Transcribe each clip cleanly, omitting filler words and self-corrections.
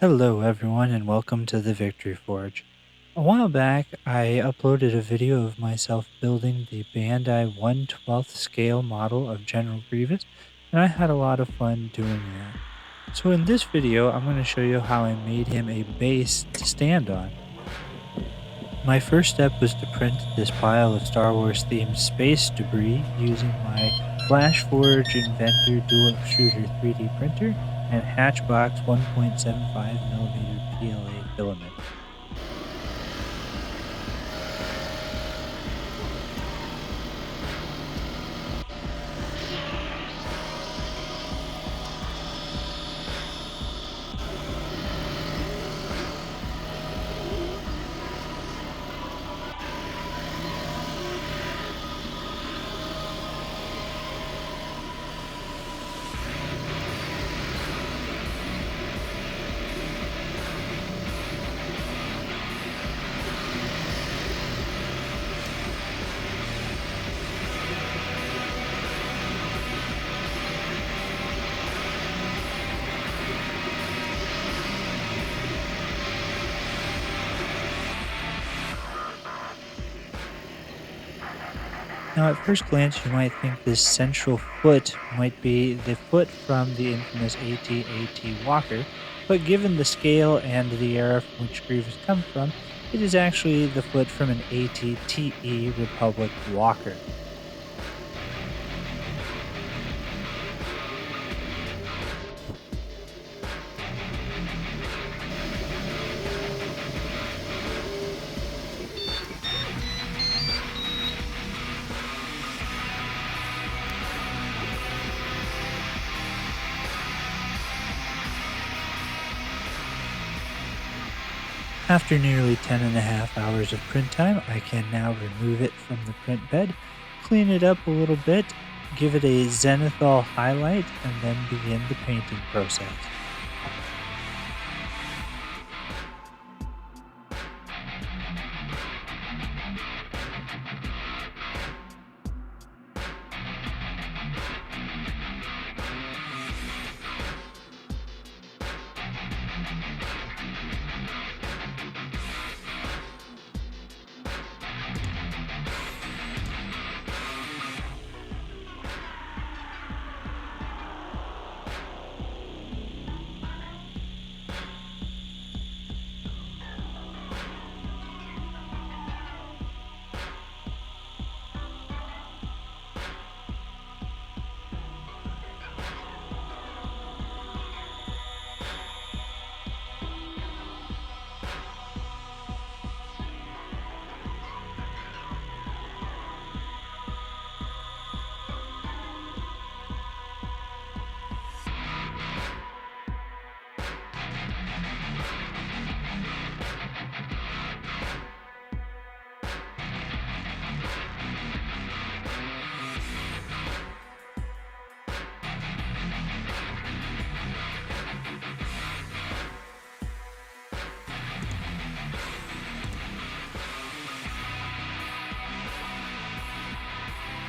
Hello, everyone, and welcome to the Victory Forge. A while back, I uploaded a video of myself building the Bandai 1/12th scale model of General Grievous, and I had a lot of fun doing that. So in this video, I'm going to show you how I made him a base to stand on. My first step was to print this pile of Star Wars themed space debris using my Flash Forge Inventor Dual Extruder 3D printer and Hatchbox 1.75mm PLA filament. Now, at first glance, you might think this central foot might be the foot from the infamous AT-AT Walker, but given the scale and the era from which Grievous comes from, it is actually the foot from an AT-TE Republic Walker. After nearly 10.5 hours of print time, I can now remove it from the print bed, clean it up a little bit, give it a zenithal highlight, and then begin the painting process.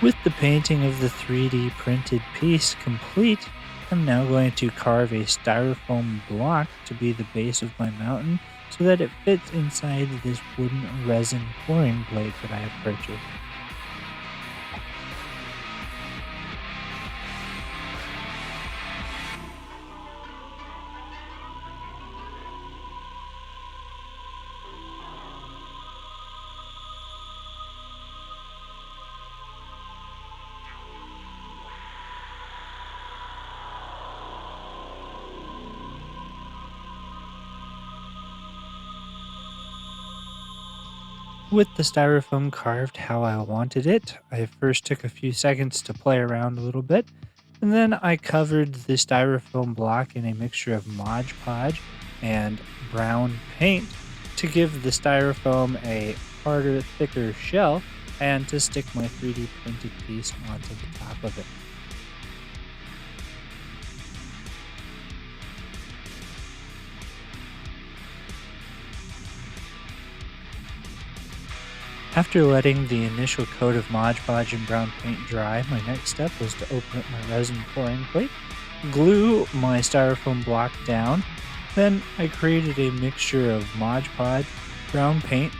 With the painting of the 3D printed piece complete, I'm now going to carve a styrofoam block to be the base of my mountain so that it fits inside this wooden resin pouring blade that I have purchased. With the styrofoam carved how I wanted it, I first took a few seconds to play around a little bit, and then I covered the styrofoam block in a mixture of Mod Podge and brown paint to give the styrofoam a harder, thicker shell and to stick my 3D printed piece onto the top of it. After letting the initial coat of Mod Podge and brown paint dry, my next step was to open up my resin pouring plate, glue my styrofoam block down, Then I created a mixture of Mod Podge, brown paint,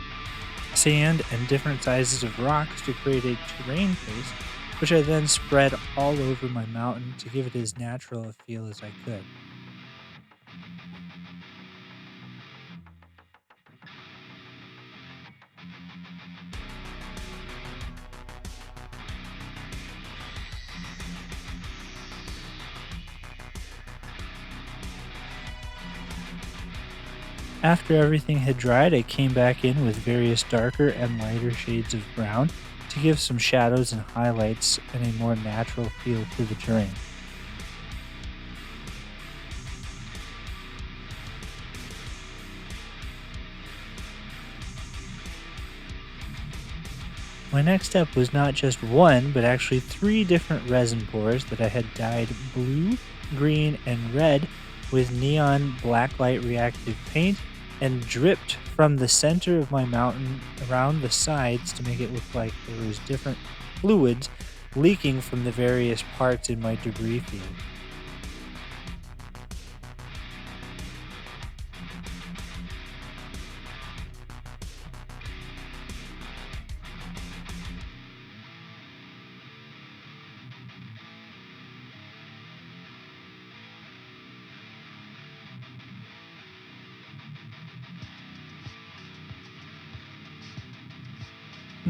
sand, and different sizes of rocks to create a terrain paste, which I then spread all over my mountain to give it as natural a feel as I could. After everything had dried, I came back in with various darker and lighter shades of brown to give some shadows and highlights and a more natural feel to the terrain. My next step was not just one, but actually three different resin pours that I had dyed blue, green, and red with neon blacklight reactive paint and dripped from the center of my mountain around the sides to make it look like there was different fluids leaking from the various parts in my debris field.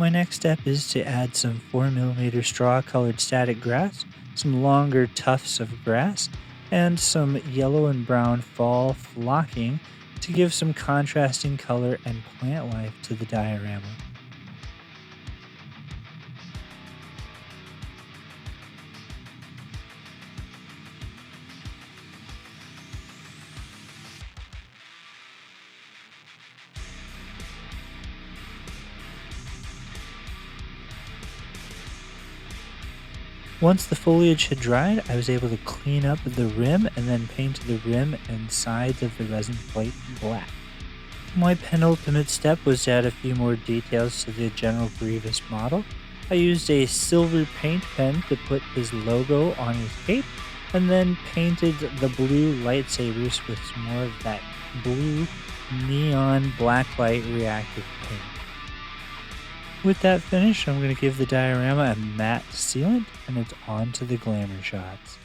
My next step is to add some 4mm straw colored static grass, some longer tufts of grass, and some yellow and brown fall flocking to give some contrasting color and plant life to the diorama. Once the foliage had dried, I was able to clean up the rim and then paint the rim and sides of the resin plate black. My penultimate step was to add a few more details to the General Grievous model. I used a silver paint pen to put his logo on his cape, and then painted the blue lightsabers with some more of that blue neon blacklight reactive paint. With that finished, I'm going to give the diorama a matte sealant, and it's on to the glamour shots.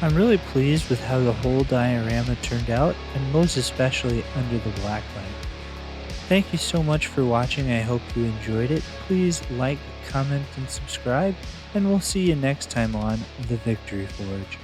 I'm really pleased with how the whole diorama turned out, and most especially under the black light. Thank you so much for watching. I hope you enjoyed it. Please like, comment, and subscribe, and we'll see you next time on The Victory Forge.